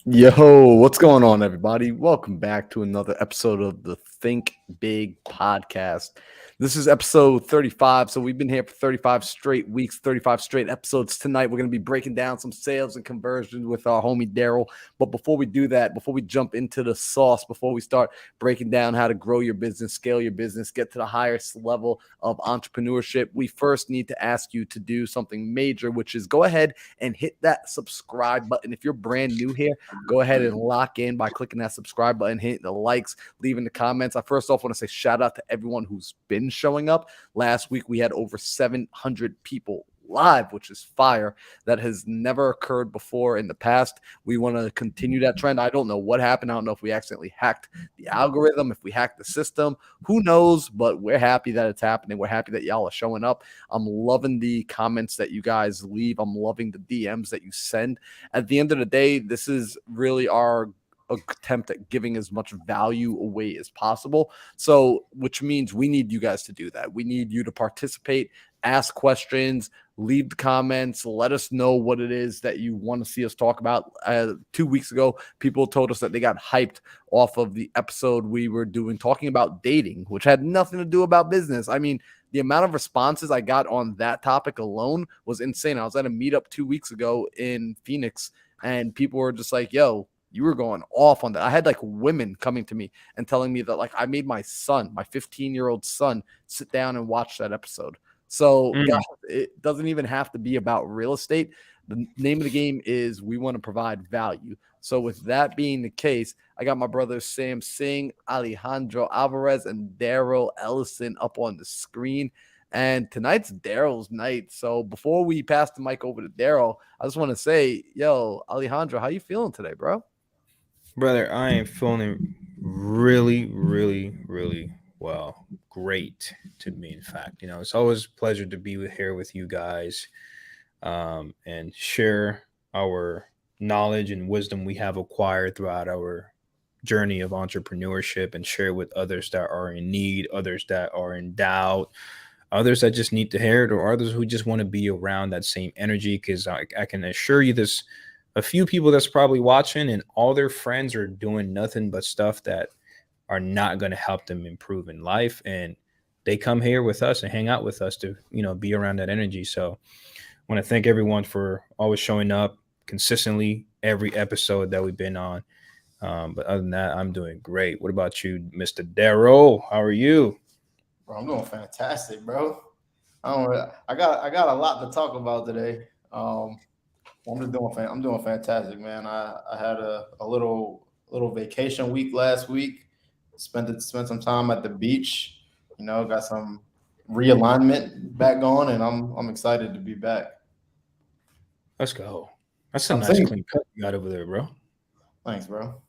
Yo, what's going on, everybody? Welcome back to another episode of the Think Big podcast. This is episode 35. So, we've been here for 35 straight weeks, 35 straight episodes. Tonight, we're going to be breaking down some sales and conversions with our homie Daryl. But before we do that, before we jump into the sauce, before we start breaking down how to grow your business, scale your business, get to the highest level of entrepreneurship, we first need to ask you to do something major, which is go ahead and hit that subscribe button. If you're brand new here, go ahead and lock in by clicking that subscribe button, hitting the likes, leaving the comments. I first off want to say shout out to everyone who's been showing up. Last week, we had over 700 people live, which is fire. That has never occurred before in the past. We want to continue that trend. I don't know what happened. I don't know if we accidentally hacked the algorithm, if we hacked the system. Who knows? But we're happy that it's happening. We're happy that y'all are showing up. I'm loving the comments that you guys leave. I'm loving the DMs that you send. At the end of the day, this is really our attempt at giving as much value away as possible. So, which means we need you guys to do that. We need you to participate, ask questions, leave the comments, let us know what it is that you want to see us talk about. 2 weeks ago, people told us that they got hyped off of the episode we were doing talking about dating, which had nothing to do about business. I mean, the amount of responses I got on that topic alone was insane. I was at a meetup 2 weeks ago in Phoenix, and people were just like, yo, you were going off on that. I had like women coming to me and telling me that like I made my son, my 15-year-old son, sit down and watch that episode. So guys, it doesn't even have to be about real estate. The name of the game is we want to provide value. So with that being the case, I got my brothers Sam Singh, Alejandro Alvarez, and Daryl Ellison up on the screen. And tonight's Daryl's night. So before we pass the mic over to Daryl, I just want to say, yo, Alejandro, how you feeling today, bro? Brother, I am feeling really, really, really well. Great to me, in fact. It's always a pleasure to be here with you guys and share our knowledge and wisdom we have acquired throughout our journey of entrepreneurship and share with others that are in need, others that are in doubt, others that just need to hear it, or others who just want to be around that same energy. Because I can assure you this, a few people that's probably watching and all their friends are doing nothing but stuff that are not going to help them improve in life, and they come here with us and hang out with us to be around that energy. So I want to thank everyone for always showing up consistently every episode that we've been on. But other than that, I'm doing great. What about you, Mr. Daryl? How are you? Bro, I'm doing fantastic, bro. I got a lot to talk about today. I'm doing fantastic, man. I had a little vacation week last week. Spent some time at the beach. Got some realignment back on, and I'm excited to be back. Let's go. That's a I'm nice saying, clean cut you got over there, bro. thanks, bro.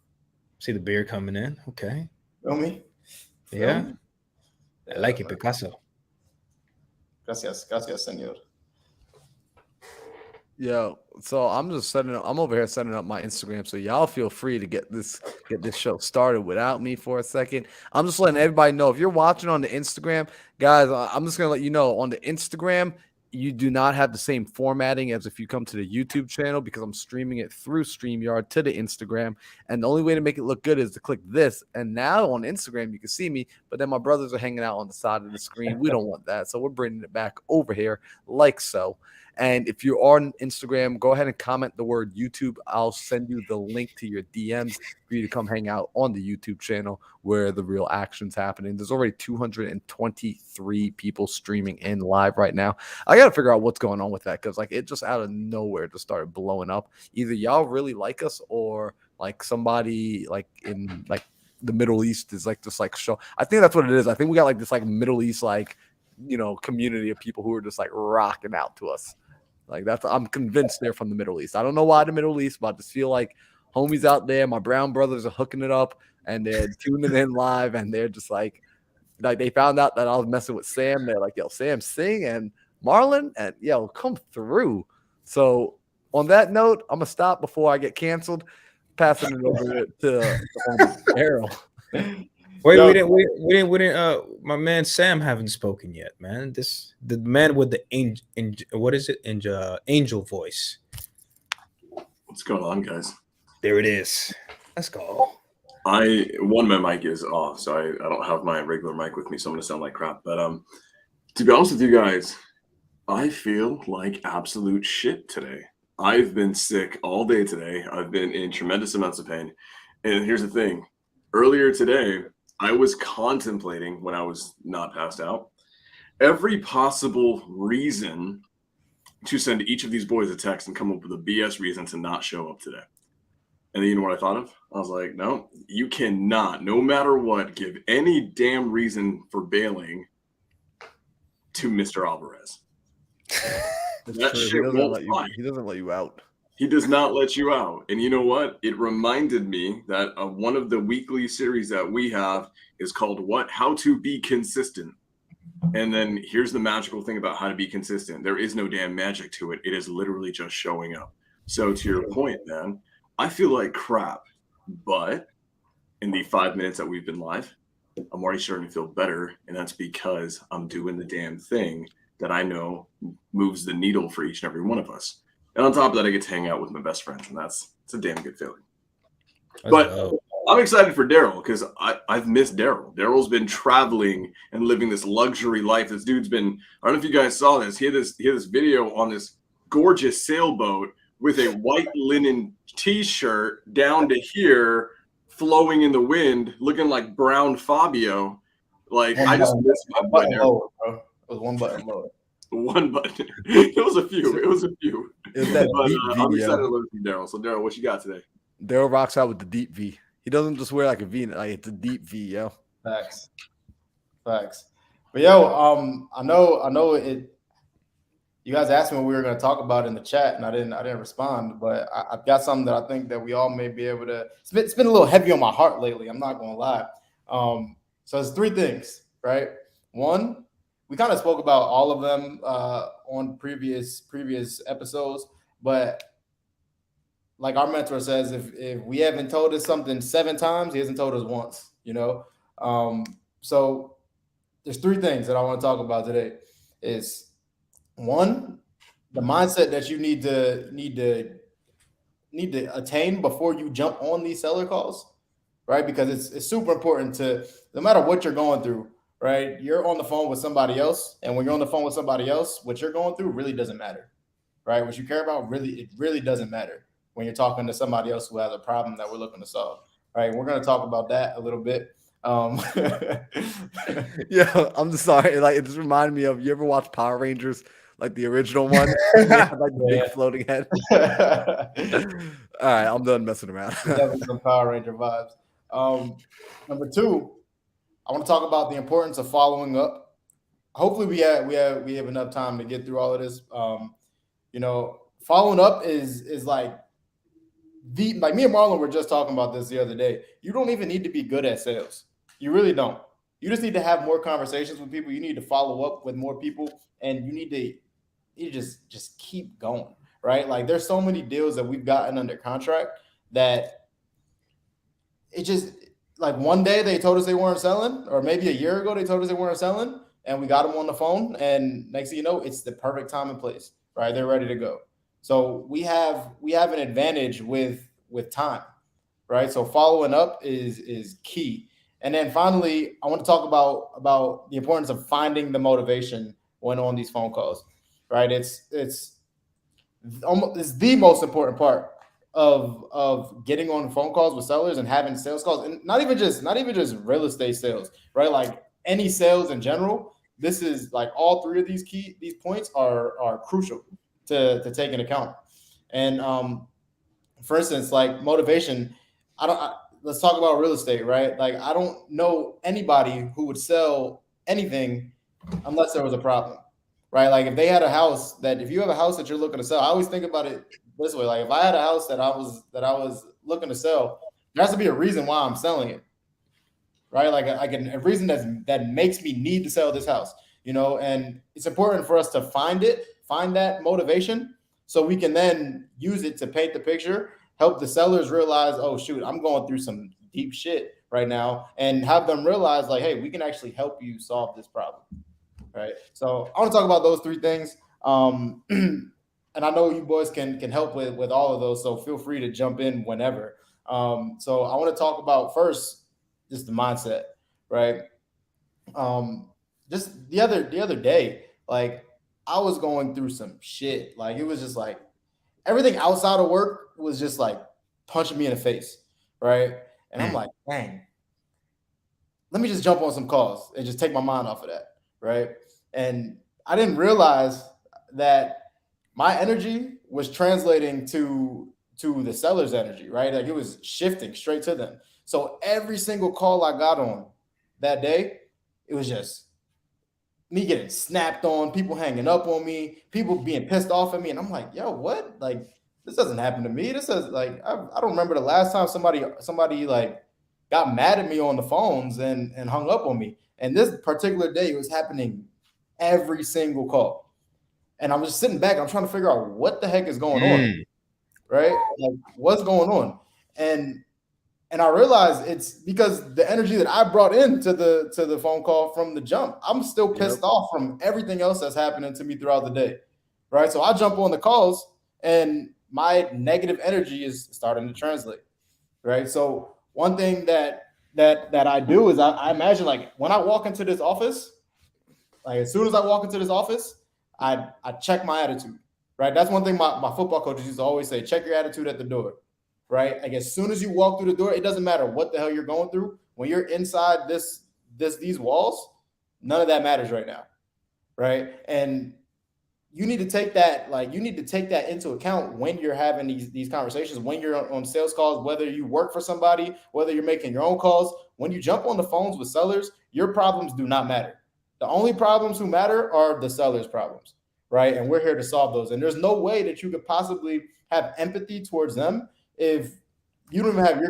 See the beard coming in. Okay. Feel me? Feel Yeah. me? I Yeah, like it, man. Picasso. Gracias, señor. Yo, so I'm just setting up. I'm over here setting up my Instagram, so y'all feel free to get this show started without me for a second. I'm just letting everybody know if you're watching on the Instagram, guys. I'm just gonna let you know on the Instagram, you do not have the same formatting as if you come to the YouTube channel because I'm streaming it through StreamYard to the Instagram, and the only way to make it look good is to click this. And now on Instagram, you can see me, but then my brothers are hanging out on the side of the screen. We don't want that, so we're bringing it back over here like so. And if you're on Instagram, go ahead and comment the word YouTube. I'll send you the link to your DMs for you to come hang out on the YouTube channel where the real action's happening. There's already 223 people streaming in live right now. I got to figure out what's going on with that because like it just out of nowhere just started blowing up. Either y'all really like us or like somebody like in like the Middle East is like just like show. I think that's what it is. I think we got like this like Middle East like community of people who are just like rocking out to us. Like I'm convinced they're from the Middle East. I don't know why the Middle East, but I just feel like homies out there, my brown brothers are hooking it up and they're tuning in live and they're just like they found out that I was messing with Sam. They're like, yo, Sam Singh and Marlon and yo, come through. So on that note, I'm gonna stop before I get canceled. Passing it over to Harold. Wait, Yo, we didn't. My man Sam haven't spoken yet, man. The man with the angel, what is it? Angel voice. What's going on, guys? There it is. Let's go. My mic is off, so I don't have my regular mic with me, so I'm gonna sound like crap. But to be honest with you guys, I feel like absolute shit today. I've been sick all day today. I've been in tremendous amounts of pain. And here's the thing. Earlier today, I was contemplating, when I was not passed out, every possible reason to send each of these boys a text and come up with a BS reason to not show up today. And then you know what I thought of? I was like, no, you cannot, no matter what, give any damn reason for bailing to Mr. Alvarez. That shit won't fly. He doesn't let you out. He does not let you out. And you know what? It reminded me that one of the weekly series that we have is called What? How to Be Consistent. And then here's the magical thing about how to be consistent. There is no damn magic to it. It is literally just showing up. So to your point, man, I feel like crap. But in the 5 minutes that we've been live, I'm already starting to feel better. And that's because I'm doing the damn thing that I know moves the needle for each and every one of us. And on top of that, I get to hang out with my best friends, and it's a damn good feeling. But I'm excited for Daryl because I've missed Daryl. Daryl's been traveling and living this luxury life. This dude's been, I don't know if you guys saw this. He had this video on this gorgeous sailboat with a white linen t-shirt down to here, flowing in the wind, looking like brown Fabio. Like, I just missed my boy Daryl. It was one button lower. One button. It was a few. It was that but, deep V, I'm excited to learn from Daryl. So, Daryl, what you got today? Daryl rocks out with the deep V. He doesn't just wear like a V, like it's a deep V, yo. Facts. But yo, I know it. You guys asked me what we were going to talk about in the chat, and I didn't respond. But I've got something that I think that we all may be able to. It's been a little heavy on my heart lately. I'm not going to lie. So it's 3 things, right? 1. We kind of spoke about all of them on previous episodes, but like our mentor says, if we haven't told us something 7 times, he hasn't told us once, you know? So there's 3 things that I want to talk about today. Is 1, the mindset that you need to attain before you jump on these seller calls, right? Because it's super important to, no matter what you're going through, right? You're on the phone with somebody else, and when you're on the phone with somebody else, what you're going through really doesn't matter, right? What you care about it really doesn't matter when you're talking to somebody else who has a problem that we're looking to solve, right? We're going to talk about that a little bit. Yeah, I'm sorry. Like, it just reminded me of, you ever watch Power Rangers, like the original one? They have, like the big floating head. All right, I'm done messing around. Definitely some Power Ranger vibes. Number 2, I want to talk about the importance of following up. Hopefully we have enough time to get through all of this. You know, following up is like me and Marlon were just talking about this the other day. You don't even need to be good at sales. You really don't. You just need to have more conversations with people. You need to follow up with more people, and you need to just keep going, right? Like, there's so many deals that we've gotten under contract that it just, like, one day they told us they weren't selling, or maybe a year ago they told us they weren't selling, and we got them on the phone, and next thing you know, it's the perfect time and place, right? They're ready to go. So we have an advantage with time, right? So following up is key. And then finally, I want to talk about the importance of finding the motivation when on these phone calls, right? It's the most important part of getting on phone calls with sellers and having sales calls, and not even just real estate sales, right? Like any sales in general. This is like all 3 of these points are crucial to take into account. And for instance, like motivation, let's talk about real estate, right? Like, I don't know anybody who would sell anything unless there was a problem, right? Like, if you have a house that you're looking to sell, I always think about it this way. Like, if I had a house that I was looking to sell, there has to be a reason why I'm selling it, right? Like, a reason that makes me need to sell this house, you know. And it's important for us to find that motivation, so we can then use it to paint the picture, help the sellers realize, oh shoot, I'm going through some deep shit right now, and have them realize, like, hey, we can actually help you solve this problem, right? So I want to talk about those 3 things. and I know you boys can help with all of those, so feel free to jump in whenever. So I want to talk about first just the mindset, right? Just the other day, like I was going through some shit. Like it was just like everything outside of work was just like punching me in the face, right? And I'm like, dang, let me just jump on some calls and just take my mind off of that, right? And I didn't realize that my energy was translating to the seller's energy, right? Like it was shifting straight to them. So every single call I got on that day, it was just me getting snapped on, people hanging up on me, people being pissed off at me. And I'm like, yo, what? Like, this doesn't happen to me. This is like, I don't remember the last time somebody like got mad at me on the phones and hung up on me. And this particular day, it was happening every single call. And I'm just sitting back, I'm trying to figure out what the heck is going on, right? Like, what's going on? And I realized it's because the energy that I brought into the phone call from the jump. I'm still pissed off from everything else that's happening to me throughout the day, right? So I jump on the calls, and my negative energy is starting to translate, right? So one thing that I do is I imagine, like, when I walk into this office, like as soon as I walk into this office, I check my attitude, right? That's one thing my football coaches used to always say: check your attitude at the door. Right? Like as soon as you walk through the door, it doesn't matter what the hell you're going through. When you're inside these walls, none of that matters right now. Right? And you need to take that, into account when you're having these conversations, when you're on sales calls, whether you work for somebody, whether you're making your own calls. When you jump on the phones with sellers, your problems do not matter. The only problems who matter are the seller's problems, right? And we're here to solve those. And there's no way that you could possibly have empathy towards them if you don't even have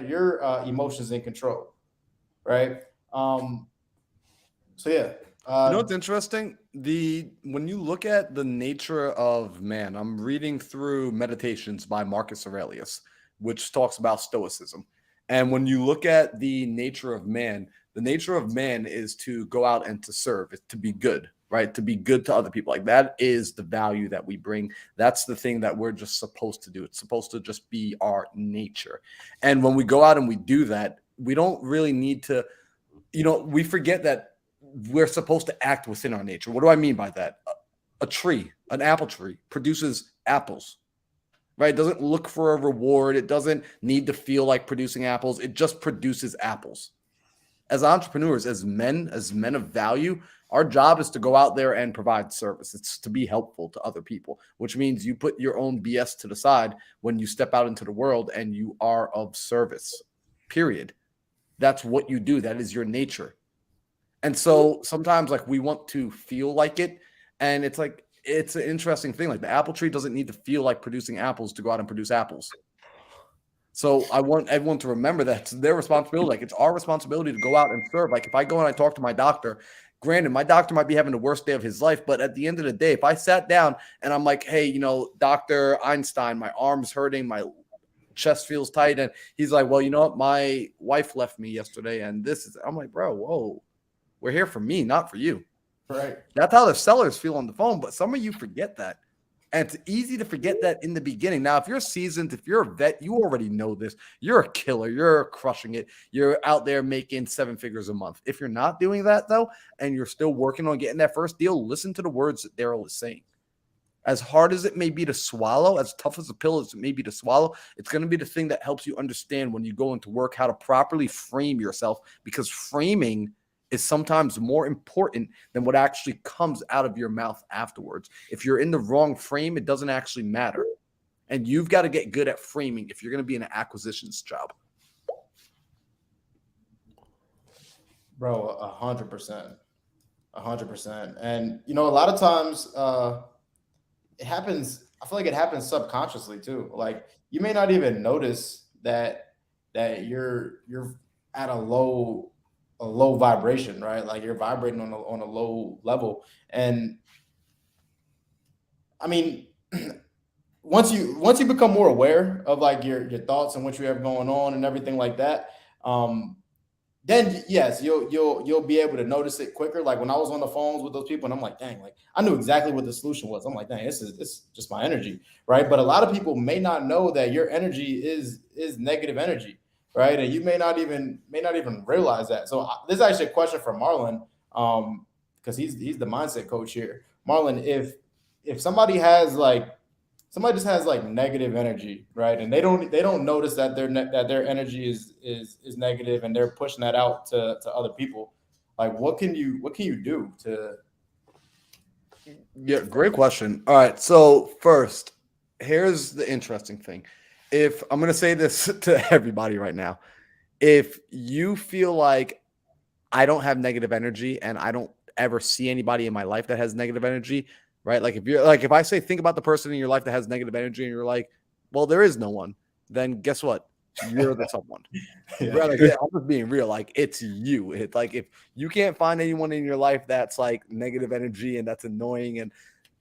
your emotions in control, right? So yeah. You know what's interesting? When you look at the nature of man, I'm reading through Meditations by Marcus Aurelius, which talks about stoicism. And when you look at the nature of man, the nature of man is to go out and to serve, it's to be good, right? To be good to other people. Like that is the value that we bring. That's the thing that we're just supposed to do. It's supposed to just be our nature. And when we go out and we do that, we don't really need to, we forget that we're supposed to act within our nature. What do I mean by that? A tree, an apple tree, produces apples, right? It doesn't look for a reward. It doesn't need to feel like producing apples. It just produces apples. As entrepreneurs, as men of value, our job is to go out there and provide service. It's to be helpful to other people, which means you put your own BS to the side when you step out into the world and you are of service, period. That's what you do. That is your nature. And so sometimes like we want to feel like it. And it's like, it's an interesting thing. Like the apple tree doesn't need to feel like producing apples to go out and produce apples. So I want everyone to remember that it's their responsibility. Like it's our responsibility to go out and serve. Like if I go and I talk to my doctor, granted, my doctor might be having the worst day of his life, but at the end of the day, if I sat down and I'm like, hey, Dr. Einstein, my arm's hurting, my chest feels tight. And he's like, well, you know what? My wife left me yesterday. And I'm like, bro, whoa, we're here for me, not for you. Right. That's how the sellers feel on the phone. But some of you forget that. And it's easy to forget that in the beginning. Now, if you're seasoned, if you're a vet, you already know this. You're a killer. You're crushing it. You're out there making 7 figures a month. If you're not doing that, though, and you're still working on getting that first deal, listen to the words that Daryl is saying. As hard as it may be to swallow, as tough as a pill as it may be to swallow, it's going to be the thing that helps you understand when you go into work how to properly frame yourself, because framing is sometimes more important than what actually comes out of your mouth afterwards. If you're in the wrong frame, it doesn't actually matter. And you've got to get good at framing if you're going to be in an acquisitions job. Bro, 100%. 100%. And, a lot of times it happens, I feel like it happens subconsciously too. Like you may not even notice that you're at a low vibration, right? Like you're vibrating on a low level. And I mean, once you become more aware of like your thoughts and what you have going on and everything like that, then yes, you'll be able to notice it quicker. Like when I was on the phones with those people, and I'm like, dang, like I knew exactly what the solution was. I'm like, dang, this just my energy, right? But a lot of people may not know that your energy is negative energy, right? And you may not even realize that. So this is actually a question for Marlon, because he's the mindset coach here. Marlon, if somebody has like somebody just has like negative energy, right? And they don't notice that their energy is negative, and they're pushing that out to other people. Like, what can you do to? Yeah, great question. All right, so first, here's the interesting thing. If I'm going to say this to everybody right now, if you feel like I don't have negative energy and I don't ever see anybody in my life that has negative energy, right? Like if I say think about the person in your life that has negative energy and you're like, well, there is no one, then guess what? You're the someone. Yeah. Right? Like, I'm just being real. Like it's you. It's like if you can't find anyone in your life that's like negative energy and that's annoying, and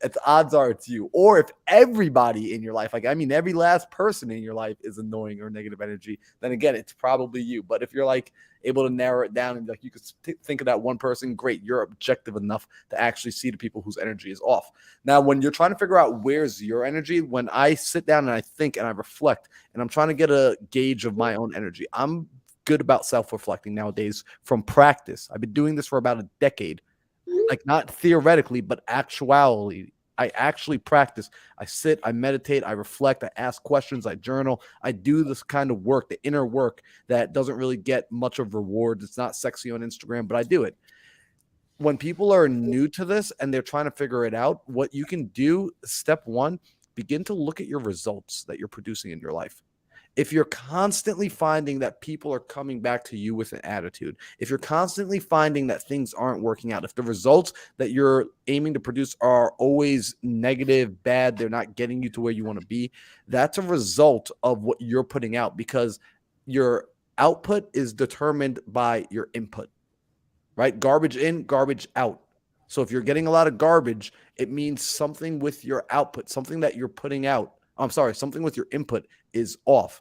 it's odds are it's you. Or if everybody in your life, like I mean every last person in your life is annoying or negative energy, then again it's probably you. But if you're like able to narrow it down and like you could think of that one person, great, you're objective enough to actually see the people whose energy is off. Now, when you're trying to figure out where's your energy, when I sit down and I think and I reflect and I'm trying to get a gauge of my own energy, I'm good about self-reflecting nowadays from practice. I've been doing this for about a decade. Like not theoretically, but actuality. I actually practice. I sit, I meditate, I reflect, I ask questions, I journal. I do this kind of work, the inner work that doesn't really get much of rewards. It's not sexy on Instagram, but I do it. When people are new to this and they're trying to figure it out, what you can do, step one, begin to look at your results that you're producing in your life. If you're constantly finding that people are coming back to you with an attitude, if you're constantly finding that things aren't working out, if the results that you're aiming to produce are always negative, bad, they're not getting you to where you want to be, that's a result of what you're putting out, because your output is determined by your input, right? Garbage in, garbage out. So if you're getting a lot of garbage, it means something with your output, something that you're putting out. Something with your input is off.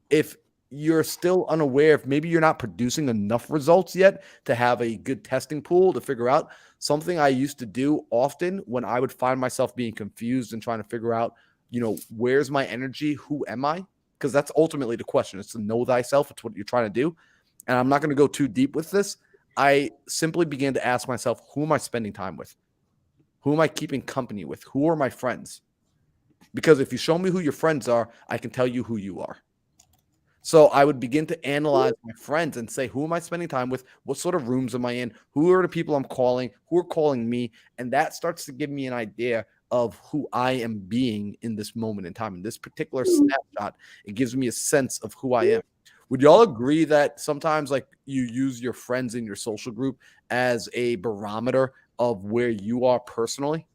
If you're still unaware, if maybe you're not producing enough results yet to have a good testing pool to figure out, something I used to do often when I would find myself being confused and trying to figure out, where's my energy? Who am I? Because that's ultimately the question. It's to know thyself. It's what you're trying to do. And I'm not going to go too deep with this. I simply began to ask myself, who am I spending time with? Who am I keeping company with? Who are my friends? Because if you show me who your friends are, I can tell you who you are. So I would begin to analyze my friends and say, who am I spending time with? What sort of rooms am I in? Who are the people I'm calling? Who are calling me? And that starts to give me an idea of who I am being in this moment in time. In this particular snapshot, it gives me a sense of who I am. Would y'all agree that sometimes like you use your friends in your social group as a barometer of where you are personally?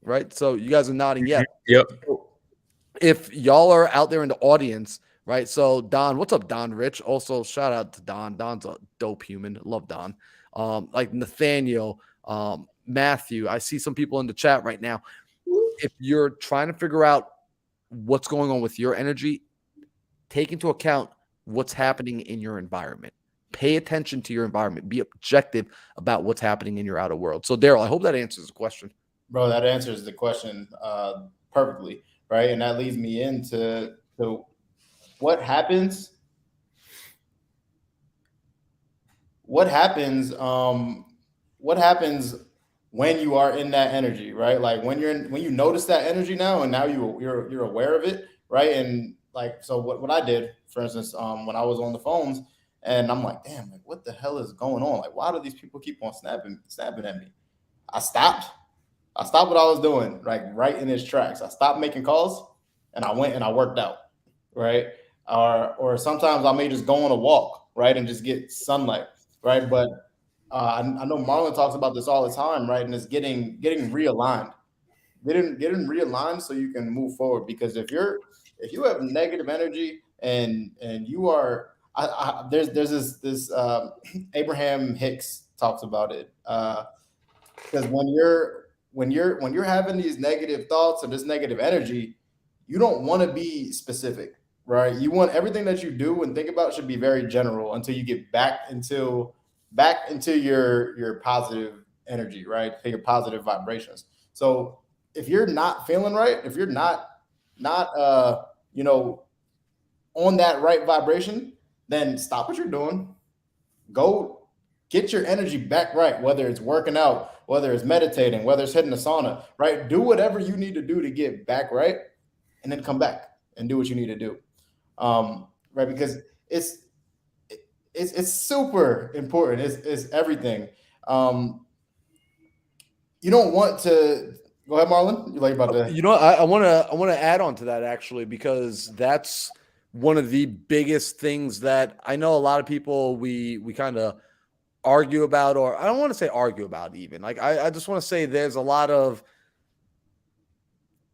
Right? So you guys are nodding yes. Yep. If y'all are out there in the audience, right? So Don, what's up, Don Rich? Also, shout out to Don. Don's a dope human. Love Don. Like Nathaniel, Matthew. I see some people in the chat right now. If you're trying to figure out what's going on with your energy, take into account what's happening in your environment. Pay attention to your environment. Be objective about what's happening in your outer world. So Daryl, I hope that answers the question. Bro, that answers the question perfectly, right? And that leads me into what happens. What happens when you are in that energy, right? Like when you notice that energy now, and now you're aware of it, right? And like, so what I did, for instance, when I was on the phones, and I'm like, damn, like what the hell is going on? Like, why do these people keep on snapping at me? I stopped what I was doing, like right in its tracks. I stopped making calls and I went and I worked out, right? Or sometimes I may just go on a walk, right, and just get sunlight, right? But I know Marlon talks about this all the time, right? And it's getting realigned, getting realigned so you can move forward. Because if you have negative energy and you are, there's this Abraham Hicks talks about it, because when you're having these negative thoughts or this negative energy, you don't want to be specific, right? You want everything that you do and think about should be very general until you get back into your positive energy, right? To your positive vibrations. So if you're not feeling right, if you're not you know, on that right vibration, then stop what you're doing. Go get your energy back right, whether it's working out, whether it's meditating, whether it's hitting the sauna, right? Do whatever you need to do to get back right, and then come back and do what you need to do. Right? Because it's super important. It's everything. You don't want to go ahead, Marlon. You like about to You know, I want to add on to that actually, because that's one of the biggest things that I know a lot of people we kind of argue about, or I don't want to say argue about even. Like I just want to say there's a lot of,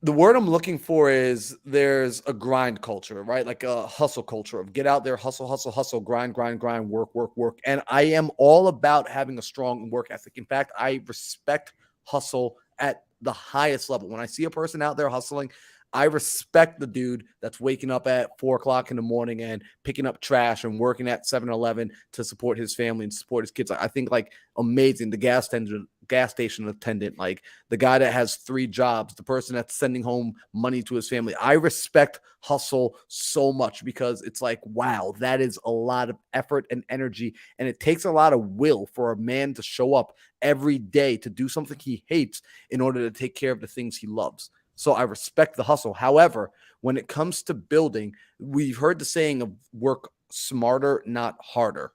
the word I'm looking for is there's a grind culture, right? Like a hustle culture of get out there, hustle, hustle, hustle, grind, grind, grind, work, work, work. And I am all about having a strong work ethic. In fact, I respect hustle at the highest level. When I see a person out there hustling, I respect the dude that's waking up at 4:00 in the morning and picking up trash and working at 7-Eleven to support his family and support his kids. I think like amazing. The gas station attendant, like the guy that has 3 jobs, the person that's sending home money to his family. I respect hustle so much because it's like, wow, that is a lot of effort and energy. And it takes a lot of will for a man to show up every day to do something he hates in order to take care of the things he loves. So I respect the hustle. However, when it comes to building, we've heard the saying of work smarter, not harder.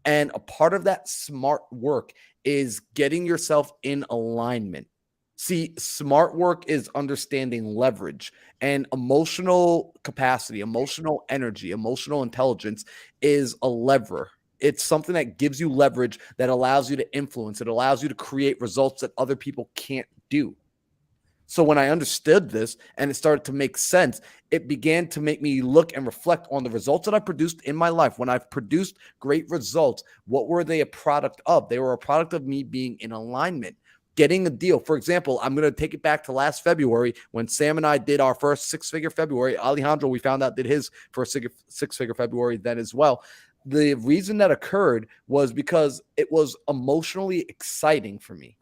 And a part of that smart work is getting yourself in alignment. See, smart work is understanding leverage and emotional capacity, emotional energy, emotional intelligence is a lever. It's something that gives you leverage that allows you to influence. It allows you to create results that other people can't do. So when I understood this and it started to make sense, it began to make me look and reflect on the results that I produced in my life. When I've produced great results, what were they a product of? They were a product of me being in alignment, getting a deal. For example, I'm going to take it back to last February when Sam and I did our first 6-figure February. Alejandro, we found out, did his first 6-figure February then as well. The reason that occurred was because it was emotionally exciting for me.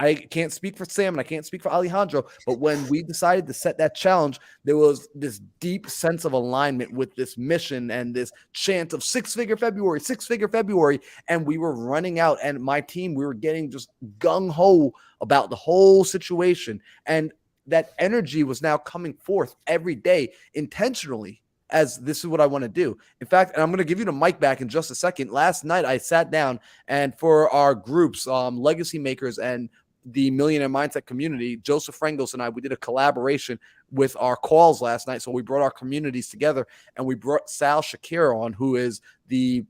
I can't speak for Sam and I can't speak for Alejandro, but when we decided to set that challenge, there was this deep sense of alignment with this mission and this chant of 6-figure February. And we were running out, and my team, we were getting just gung-ho about the whole situation. And that energy was now coming forth every day intentionally, as this is what I want to do. In fact, and I'm going to give you the mic back in just a second. Last night, I sat down and for our groups, Legacy Makers and the Millionaire Mindset community, Joseph Frangos and I, we did a collaboration with our calls last night. So we brought our communities together and we brought Sal Shakira on, who is the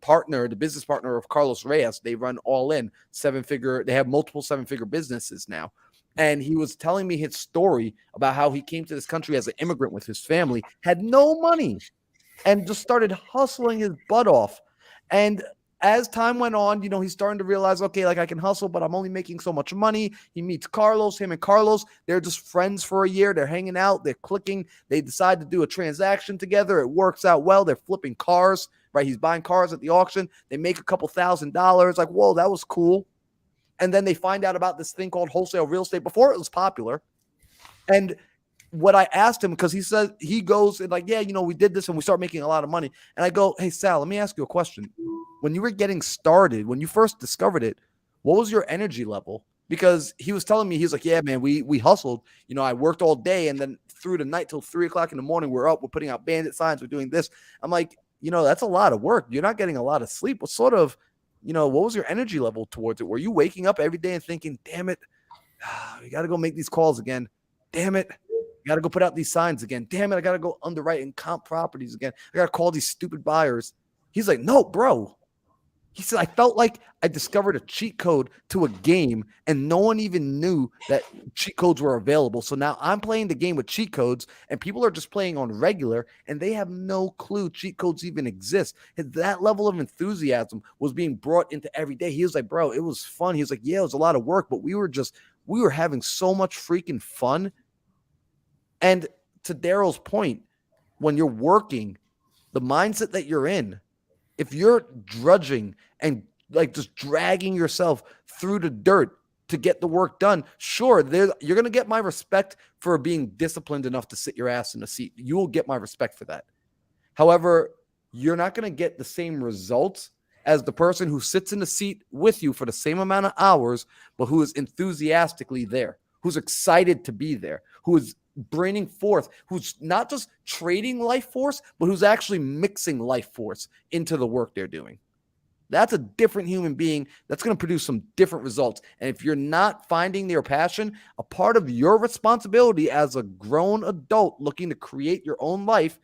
business partner of Carlos Reyes. They run All In, 7-figure. They have multiple 7-figure businesses now. And he was telling me his story about how he came to this country as an immigrant with his family, had no money, and just started hustling his butt off. And as time went on, he's starting to realize, okay, like I can hustle, but I'm only making so much money. He meets Carlos, him and Carlos, they're just friends for a year. They're hanging out, they're clicking. They decide to do a transaction together. It works out well. They're flipping cars, right? He's buying cars at the auction. They make a couple $1,000s. Like, whoa, that was cool. And then they find out about this thing called wholesale real estate before it was popular. And what I asked him, because he said he goes and like, yeah, we did this and we start making a lot of money. And I go, hey, Sal, let me ask you a question. When you were getting started, when you first discovered it, what was your energy level? Because he was telling me, he's like, yeah, man, we hustled. I worked all day and then through the night till 3:00 in the morning, we're up, we're putting out bandit signs, we're doing this. I'm like, that's a lot of work. You're not getting a lot of sleep. What sort of, what was your energy level towards it? Were you waking up every day and thinking, damn it, we got to go make these calls again. Damn it. Got to go put out these signs again. Damn it, I got to go underwrite and comp properties again. I got to call these stupid buyers. He's like, no, bro. He said, I felt like I discovered a cheat code to a game and no one even knew that cheat codes were available. So now I'm playing the game with cheat codes and people are just playing on regular and they have no clue cheat codes even exist. And that level of enthusiasm was being brought into every day. He was like, bro, it was fun. He was like, yeah, it was a lot of work, but we were having so much freaking fun. And to Daryl's point, when you're working, the mindset that you're in, if you're drudging and like just dragging yourself through the dirt to get the work done, sure, you're going to get my respect for being disciplined enough to sit your ass in a seat. You will get my respect for that. However, you're not going to get the same results as the person who sits in the seat with you for the same amount of hours, but who is enthusiastically there, who's excited to be there, who is bringing forth, who's not just trading life force, but who's actually mixing life force into the work they're doing. That's a different human being. That's going to produce some different results. And if you're not finding your passion, a part of your responsibility as a grown adult looking to create your own life,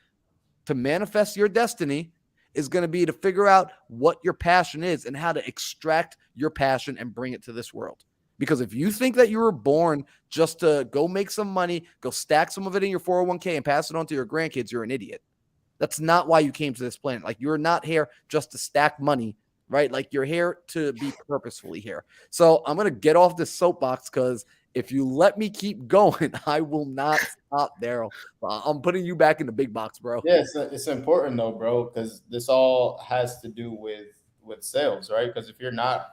to manifest your destiny, is going to be to figure out what your passion is and how to extract your passion and bring it to this world. Because if you think that you were born just to go make some money, go stack some of it in your 401k and pass it on to your grandkids, you're an idiot. That's not why you came to this planet. Like, you're not here just to stack money, right? Like, you're here to be purposefully here. So I'm going to get off this soapbox, because if you let me keep going, I will not stop, Daryl. I'm putting you back in the big box, bro. Yeah, it's important though, bro, because this all has to do with sales, right? Because if you're not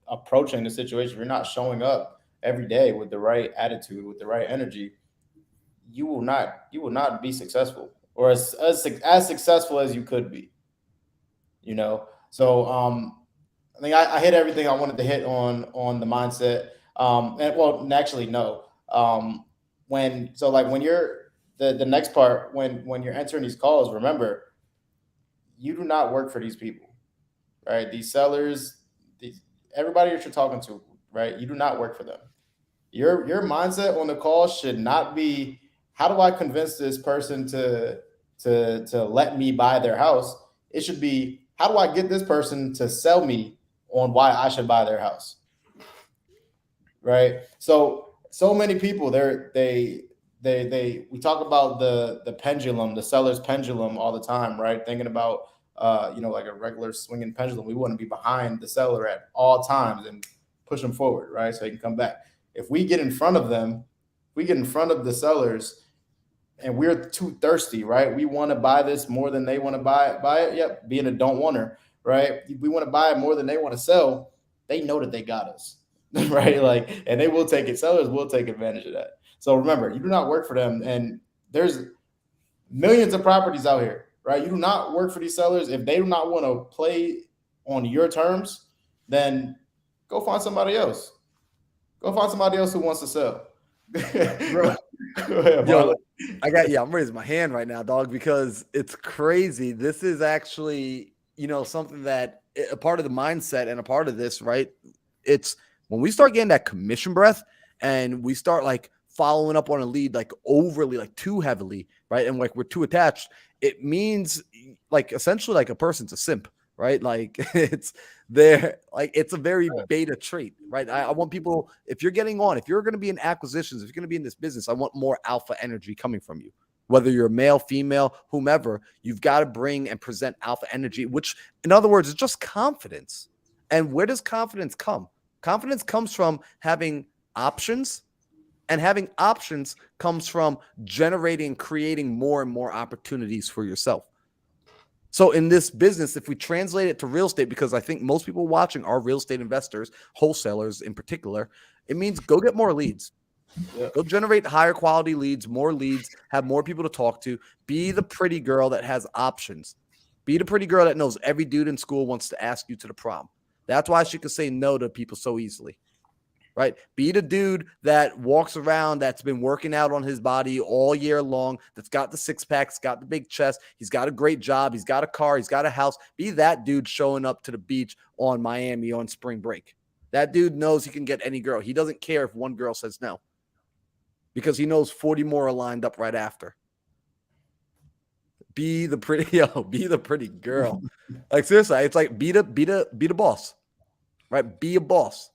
approaching the situation, if you're not showing up every day with the right attitude, with the right energy, you will not be successful, or as successful as you could be. You know, so I think I hit everything I wanted to hit on the mindset. And well, actually, no. When you're the next part, when you're entering these calls, remember, you do not work for these people, right? These sellers, everybody that you're talking to, right? You do not work for them. Your mindset on the call should not be, how do I convince this person to let me buy their house? It should be, how do I get this person to sell me on why I should buy their house? Right? So many people, we talk about the pendulum, the seller's pendulum all the time, right? Thinking about like a regular swinging pendulum, we want to be behind the seller at all times and push them forward, right? So they can come back. If we get in front of them, we get in front of the sellers and we're too thirsty, right? We want to buy this more than they want to buy it. Yep, being a don't wanter, right? We want to buy it more than they want to sell. They know that they got us, right? Like, and they will take it. Sellers will take advantage of that. So remember, you do not work for them. And there's millions of properties out here, right? You do not work for these sellers. If they do not want to play on your terms, then go find somebody else. Go find somebody else who wants to sell. Bro. Go ahead, yo, I'm raising my hand right now, dog, because it's crazy. This is actually, something that a part of the mindset and a part of this, right? It's when we start getting that commission breath and we start like following up on a lead, like overly, like too heavily, right? And like we're too attached. It means like essentially like a person's a simp, right? Like it's a very beta trait, right? I want people, if you're getting on, if you're going to be in acquisitions, if you're going to be in this business, I want more alpha energy coming from you. Whether you're male, female, whomever, you've got to bring and present alpha energy, which in other words, is just confidence. And where does confidence come? Confidence comes from having options, and having options comes from generating, creating more and more opportunities for yourself. So in this business, if we translate it to real estate, because I think most people watching are real estate investors, wholesalers in particular, it means go get more leads. Yeah. Go generate higher quality leads, more leads, have more people to talk to. Be the pretty girl that has options. Be the pretty girl that knows every dude in school wants to ask you to the prom. That's why she can say no to people so easily. Right? Be the dude that walks around, that's been working out on his body all year long, that's got the six packs, got the big chest, he's got a great job, he's got a car, he's got a house. Be that dude showing up to the beach on Miami on spring break. That dude knows he can get any girl. He doesn't care if one girl says no, because he knows 40 more are lined up right after. Be the pretty girl. Like seriously, it's like be the boss. Right? Be a boss.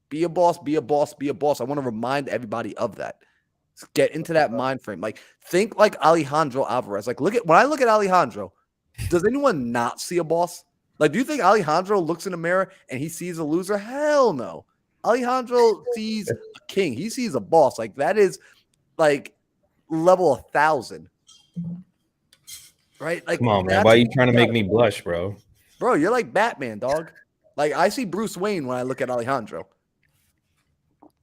Be a boss, be a boss, be a boss. I want to remind everybody of that. Get into that mind frame. Like, think like Alejandro Alvarez. Like, when I look at Alejandro, does anyone not see a boss? Like, do you think Alejandro looks in the mirror and he sees a loser? Hell no. Alejandro sees a king. He sees a boss. Like, that is like level 1,000. right? Like, Come on, man. that's Why are you what trying to gotta make me do. blush, bro? Bro, you're like Batman, dog. Like, I see Bruce Wayne when I look at Alejandro.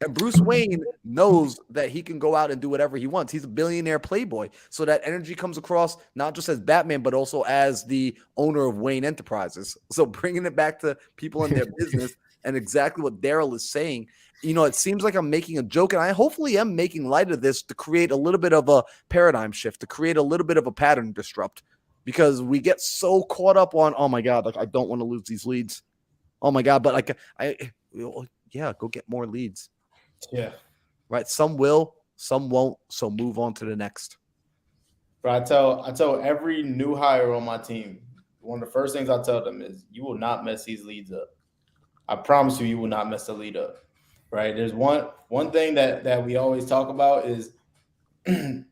And Bruce Wayne knows that he can go out and do whatever he wants. He's a billionaire playboy. So that energy comes across not just as Batman, but also as the owner of Wayne Enterprises. So bringing it back to people in their business and exactly what Daryl is saying, you know, it seems like I'm making a joke, and I hopefully am making light of this to create a little bit of a paradigm shift, to create a little bit of a pattern disrupt, because we get so caught up on, oh my God, like I don't want to lose these leads. Oh my God, but like yeah, go get more leads. Yeah. Right. Some will, some won't. So move on to the next. But I tell every new hire on my team, one of the first things I tell them is you will not mess these leads up. I promise you will not mess the lead up. Right. There's one thing that we always talk about is you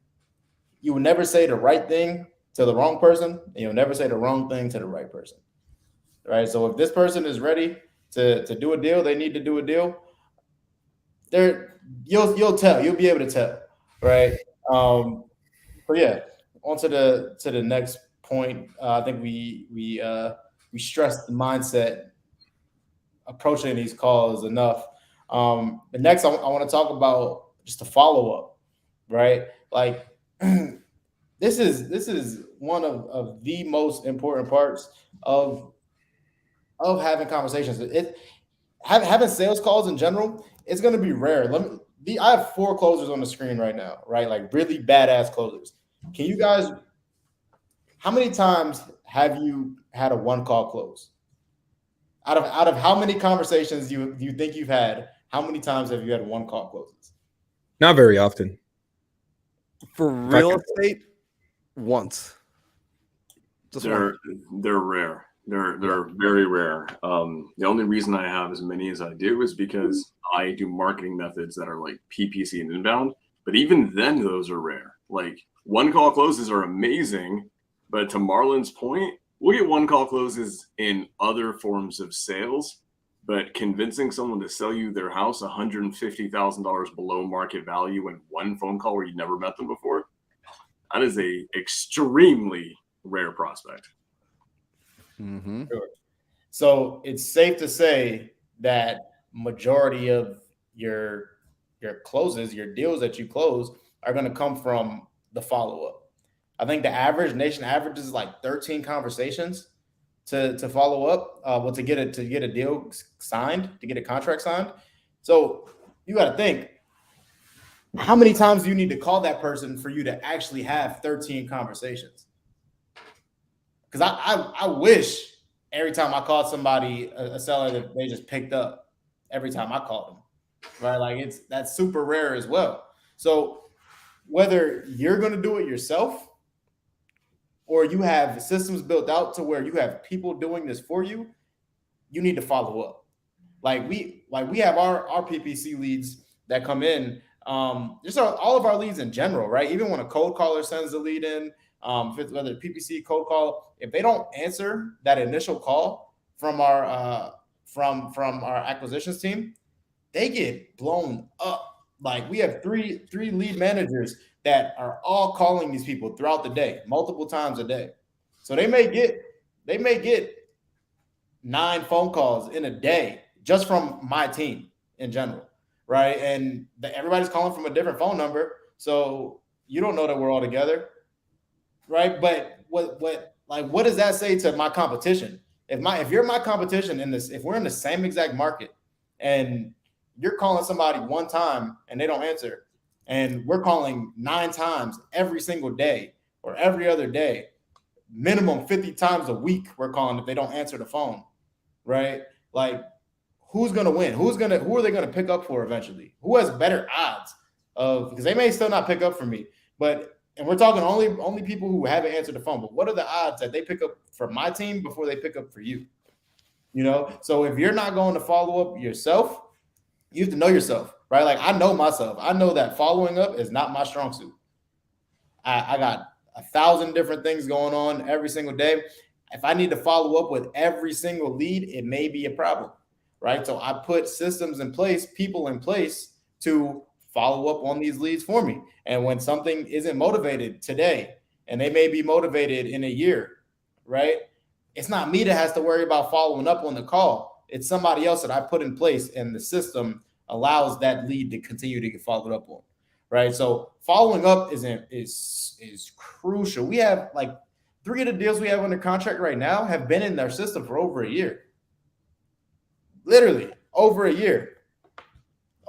will never say the right thing to the wrong person, and you'll never say the wrong thing to the right person. Right. So if this person is ready to do a deal, they need to do a deal. You'll tell. You'll be able to tell. Right. So yeah, on to the next point. I think we stress the mindset approaching these calls enough. The next I want to talk about just a follow up, right? Like this is one of the most important parts of having conversations. Having sales calls in general, it's going to be rare. I have 4 closers on the screen right now, right? Like really badass closers. Can you guys, how many times have you had a 1-call close? Out of how many conversations you think you've had, how many times have you had 1-call closes? Not very often. For real estate, once. They're rare. They're very rare. The only reason I have as many as I do is because I do marketing methods that are like PPC and inbound. But even then, those are rare. Like 1-call closes are amazing, but to Marlon's point, we'll get 1-call closes in other forms of sales. But convincing someone to sell you their house $150,000 below market value in one phone call where you never met them before, that is a extremely rare prospect. Mm-hmm. Sure. So it's safe to say that majority of your closes, your deals that you close, are going to come from the follow-up. I think the nation average is like 13 conversations to follow up, to get a deal signed, to get a contract signed. So you got to think, how many times do you need to call that person for you to actually have 13 conversations? Because I wish every time I called somebody, a seller, that they just picked up every time I called them, right? Like that's super rare as well. So whether you're going to do it yourself or you have systems built out to where you have people doing this for you, you need to follow up. Like we have our PPC leads that come in, just all of our leads in general, right? Even when a cold caller sends a lead in, whether PPC cold call, if they don't answer that initial call from our acquisitions team, they get blown up. Like we have three lead managers that are all calling these people throughout the day, multiple times a day. So they may get 9 phone calls in a day just from my team in general, right? And everybody's calling from a different phone number, so you don't know that we're all together, right? But what does that say to my competition? If you're my competition in this, if we're in the same exact market and you're calling somebody one time and they don't answer, and we're calling 9 times every single day or every other day, minimum 50 times a week we're calling if they don't answer the phone, right? Like who's going to win? Who are they going to pick up for eventually? Who has better odds of, because they may still not pick up for me, and we're talking only people who haven't answered the phone, but what are the odds that they pick up for my team before they pick up for you? You know, so if you're not going to follow up yourself, you have to know yourself, right? Like I know myself. I know that following up is not my strong suit. I got 1,000 different things going on every single day. If I need to follow up with every single lead, it may be a problem, right? So I put systems in place, people in place to follow up on these leads for me. And when something isn't motivated today, and they may be motivated in a year, right? It's not me that has to worry about following up on the call. It's somebody else that I put in place, and the system allows that lead to continue to get followed up on, right? So following up is crucial. We have like 3 of the deals we have under contract right now have been in their system for over a year. Literally over a year.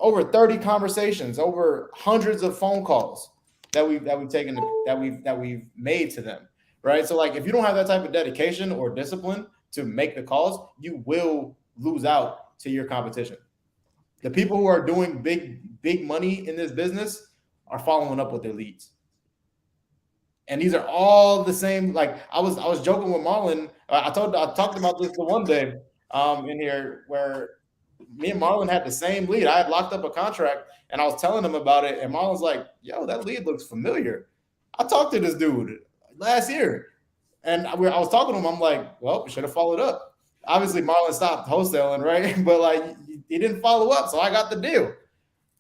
Over 30 conversations, over hundreds of phone calls that we've taken, that we've made to them, right? So like, if you don't have that type of dedication or discipline to make the calls, you will lose out to your competition. The people who are doing big money in this business are following up with their leads, and these are all the same. Like I was joking with Marlon. I talked about this the one day in here where me and Marlon had the same lead. I had locked up a contract and I was telling him about it. And Marlon's like, yo, that lead looks familiar. I talked to this dude last year. And I was talking to him. I'm like, well, we should have followed up. Obviously, Marlon stopped wholesaling, right? But like, he didn't follow up. So I got the deal,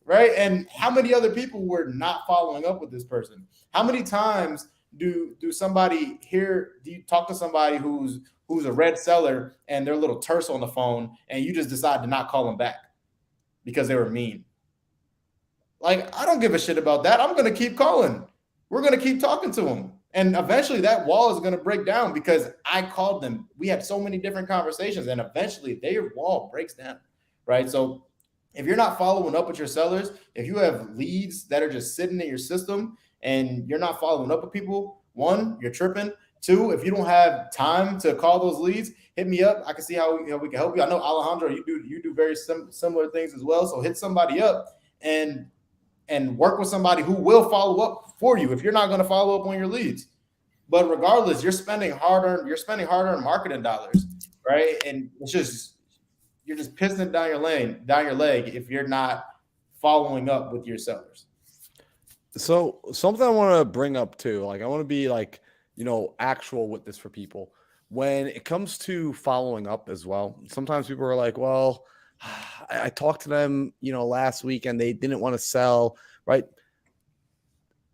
right? And how many other people were not following up with this person? How many times do you talk to somebody who's a red seller and they're a little terse on the phone and you just decide to not call them back because they were mean? Like, I don't give a shit about that. I'm going to keep calling. We're going to keep talking to them. And eventually that wall is going to break down because I called them. We had so many different conversations and eventually their wall breaks down, right? So if you're not following up with your sellers, if you have leads that are just sitting in your system and you're not following up with people, 1, you're tripping. 2, if you don't have time to call those leads, hit me up. I can see how we can help you. I know, Alejandro, you do very similar things as well. So hit somebody up and work with somebody who will follow up for you if you're not going to follow up on your leads. But regardless, you're spending hard-earned marketing dollars, right? And you're just pissing it down your leg if you're not following up with your sellers. So something I want to bring up too, like I want to be like, actual with this for people. When it comes to following up as well, sometimes people are like, well, I talked to them, last week and they didn't want to sell, right?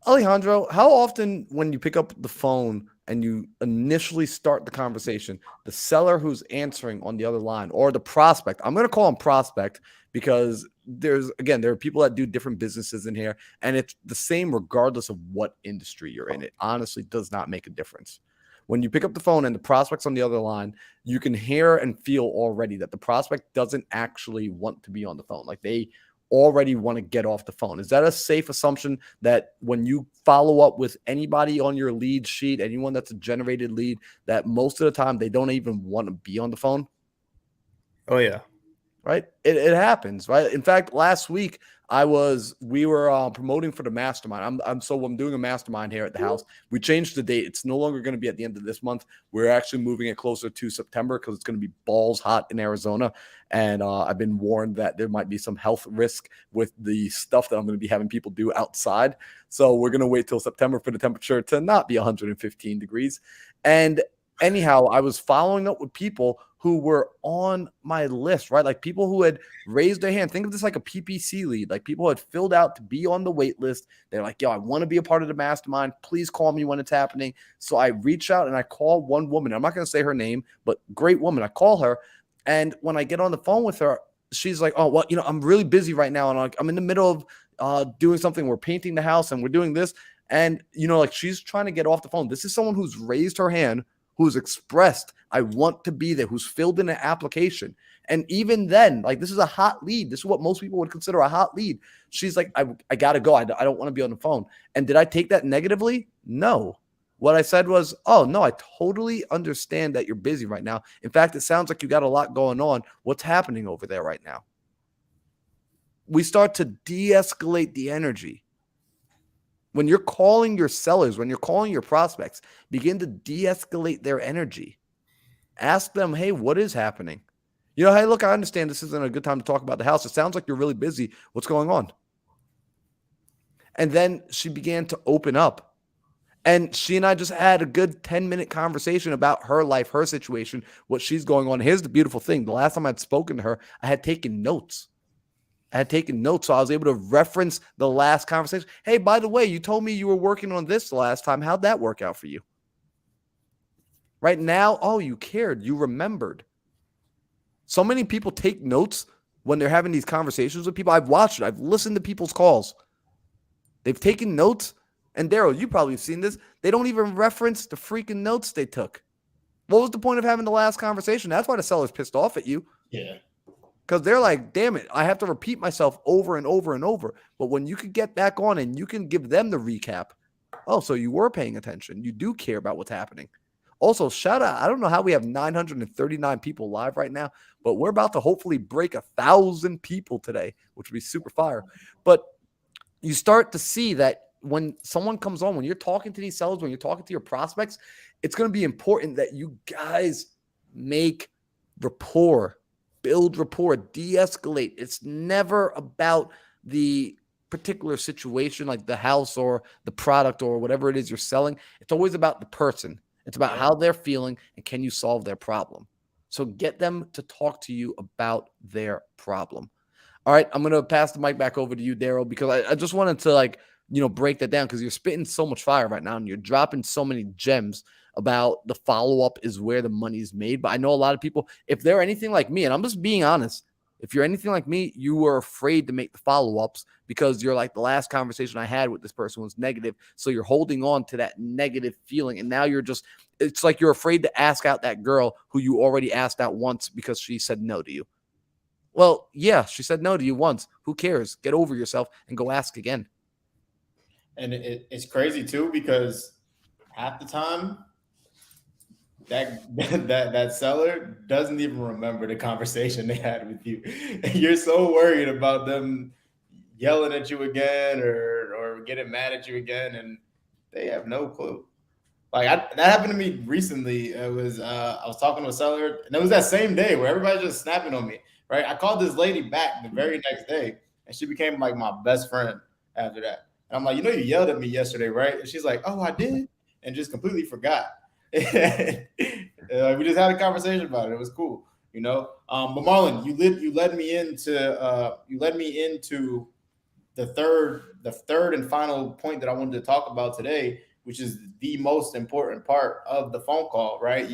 Alejandro, how often when you pick up the phone and you initially start the conversation, the seller who's answering on the other line or the prospect, I'm going to call him prospect because there are people that do different businesses in here and it's the same regardless of what industry you're in. It honestly does not make a difference. When you pick up the phone and the prospect's on the other line, you can hear and feel already that the prospect doesn't actually want to be on the phone. Like they already want to get off the phone. Is that a safe assumption that when you follow up with anybody on your lead sheet, anyone that's a generated lead, that most of the time they don't even want to be on the phone? Oh, yeah. Right? It happens, right? In fact, last week we were promoting for the mastermind. I'm doing a mastermind here at the house. We changed the date. It's no longer going to be at the end of this month. We're actually moving it closer to September because it's going to be balls hot in Arizona. And I've been warned that there might be some health risk with the stuff that I'm going to be having people do outside. So we're going to wait till September for the temperature to not be 115 degrees. And anyhow, I was following up with people who were on my list, right? Like people who had raised their hand. Think of this like a PPC lead. Like people had filled out to be on the wait list. They're like, yo, I want to be a part of the mastermind. Please call me when it's happening. So I reach out and I call one woman. I'm not going to say her name, but great woman. I call her. And when I get on the phone with her, she's like, oh, well, I'm really busy right now. And I'm in the middle of doing something. We're painting the house and we're doing this. And, like she's trying to get off the phone. This is someone who's raised her hand, who's expressed, I want to be there, who's filled in an application. And even then, like this is a hot lead. This is what most people would consider a hot lead. She's like, I got to go. I don't want to be on the phone. And did I take that negatively? No. What I said was, oh, no, I totally understand that you're busy right now. In fact, it sounds like you got a lot going on. What's happening over there right now? We start to de-escalate the energy. When you're calling your sellers, when you're calling your prospects, begin to de-escalate their energy. Ask them, hey, what is happening? Hey, look, I understand this isn't a good time to talk about the house. It sounds like you're really busy. What's going on? And then she began to open up. And she and I just had a good 10-minute conversation about her life, her situation, what she's going on. Here's the beautiful thing. The last time I'd spoken to her, I had taken notes. had taken notes, so I was able to reference the last conversation. Hey, by the way, you told me you were working on this the last time. How'd that work out for you? Right now, oh, you cared. You remembered. So many people take notes when they're having these conversations with people. I've watched it. I've listened to people's calls. They've taken notes. And Daryl, you probably have seen this. They don't even reference the freaking notes they took. What was the point of having the last conversation? That's why the seller's pissed off at you. Yeah. Because they're like, damn it, I have to repeat myself over and over and over. But when you could get back on and you can give them the recap, oh, so you were paying attention. You do care about what's happening. Also, shout out, I don't know how we have 939 people live right now, but we're about to hopefully break 1,000 people today, which would be super fire. But you start to see that when someone comes on, when you're talking to these sellers, when you're talking to your prospects, it's going to be important that you guys make rapport, build rapport, de-escalate. It's never about the particular situation, like the house or the product or whatever it is you're selling. It's always about the person. It's about how they're feeling and can you solve their problem. So get them to talk to you about their problem. All right, I'm going to pass the mic back over to you, Daryl, because I just wanted to break that down because you're spitting so much fire right now and you're dropping so many gems about the follow-up is where the money is made. But I know a lot of people, if they're anything like me, and I'm just being honest, if you're anything like me, you were afraid to make the follow-ups because you're like, the last conversation I had with this person was negative. So you're holding on to that negative feeling. And now it's like you're afraid to ask out that girl who you already asked out once because she said no to you. Well, yeah, she said no to you once. Who cares? Get over yourself and go ask again. And it's crazy too, because half the time that seller doesn't even remember the conversation they had with you. You're so worried about them yelling at you again or getting mad at you again, and they have no clue. Like that happened to me recently. It was I was talking to a seller, and it was that same day where everybody's just snapping on me. Right? I called this lady back the very next day, and she became like my best friend after that. And I'm like, you yelled at me yesterday, right? And she's like, oh, I did, and just completely forgot. We just had a conversation about it. It was cool, But Marlon, you led me into the third and final point that I wanted to talk about today, which is the most important part of the phone call, right?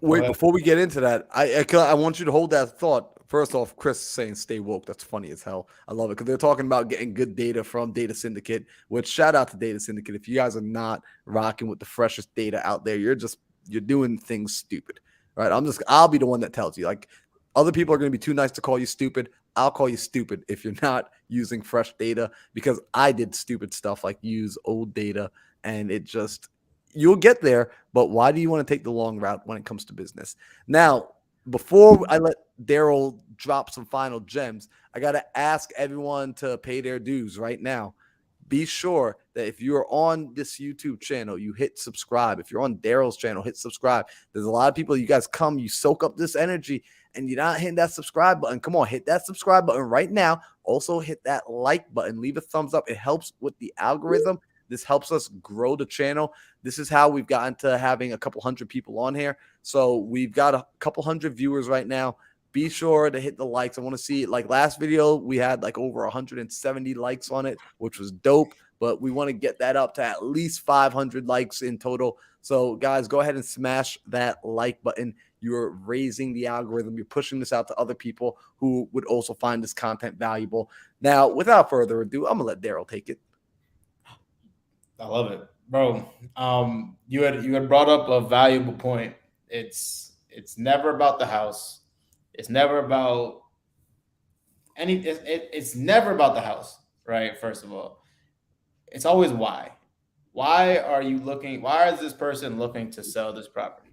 Wait, before we get into that, I want you to hold that thought. First off, Chris is saying stay woke. That's funny as hell. I love it because they're talking about getting good data from Data Syndicate, which shout out to Data Syndicate. If you guys are not rocking with the freshest data out there, you're doing things stupid, right? I'll be the one that tells you. Like, other people are going to be too nice to call you stupid. I'll call you stupid if you're not using fresh data, because I did stupid stuff like use old data, and you'll get there, but why do you want to take the long route when it comes to business? Now, before I let Daryl drop some final gems, I got to ask everyone to pay their dues right now. Be sure that if you're on this YouTube channel, you hit subscribe. If you're on Daryl's channel, hit subscribe. There's a lot of people, you guys come, you soak up this energy, and you're not hitting that subscribe button. Come on, hit that subscribe button right now. Also hit that like button. Leave a thumbs up. It helps with the algorithm. This helps us grow the channel. This is how we've gotten to having a couple hundred people on here. So we've got a couple hundred viewers right now. Be sure to hit the likes. I want to see, like last video, we had like over 170 likes on it, which was dope. But we want to get that up to at least 500 likes in total. So guys, go ahead and smash that like button. You're raising the algorithm. You're pushing this out to other people who would also find this content valuable. Now, without further ado, I'm going to let Daryl take it. I love it, bro. You had brought up a valuable point. It's never about the house. It's never about it's never about the house, right? First of all, it's always why. Why is this person looking to sell this property?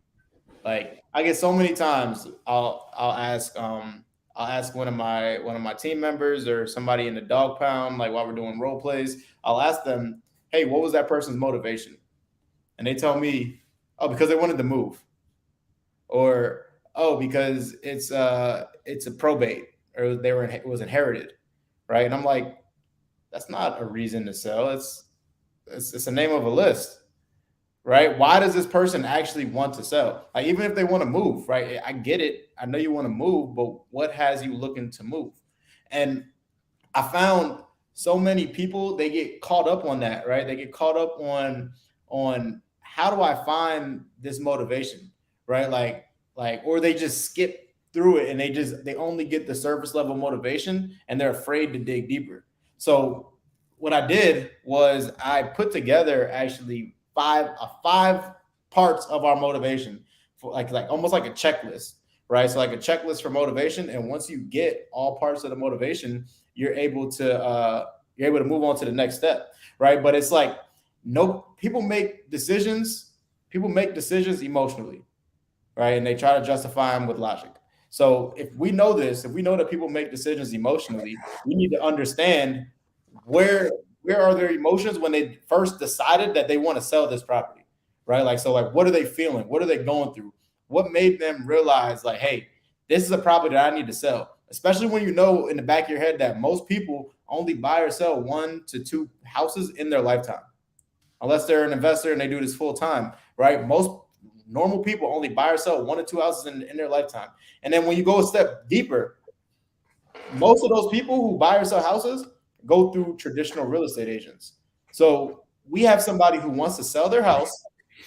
Like, I get so many times I'll ask one of my team members or somebody in the dog pound, like while we're doing role plays, I'll ask them, hey, what was that person's motivation? And they tell me, oh, because they wanted to move. Or, oh, because it's a probate, or it was inherited, right? And I'm like, that's not a reason to sell. It's the name of a list, right? Why does this person actually want to sell? Like, even if they want to move, right? I get it. I know you want to move, but what has you looking to move? And I found so many people, they get caught up on that, right? They get caught up on how do I find this motivation, right? Or they just skip through it and they only get the surface level motivation and they're afraid to dig deeper. So what I did was I put together actually five parts of our motivation for like almost like a checklist, right? So like a checklist for motivation, and once you get all parts of the motivation, you're able to move on to the next step, right? But it's like no people make decisions emotionally, right? And they try to justify them with logic. So if we know that people make decisions emotionally, we need to understand where are their emotions when they first decided that they want to sell this property, right? Like, so like, what are they feeling? What are they going through? What made them realize like, hey, this is a property that I need to sell? Especially when you know in the back of your head that most people only buy or sell 1 to 2 houses in their lifetime, unless they're an investor and they do this full time, right? Most normal people only buy or sell 1 to 2 houses in their lifetime. And then when you go a step deeper, most of those people who buy or sell houses go through traditional real estate agents. So we have somebody who wants to sell their house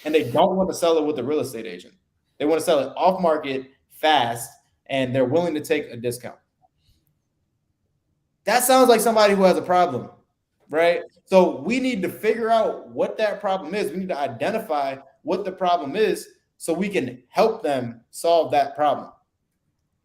and they don't want to sell it with a real estate agent. They want to sell it off market fast and they're willing to take a discount. That sounds like somebody who has a problem, right? So we need to figure out what that problem is. We need to identify what the problem is so we can help them solve that problem.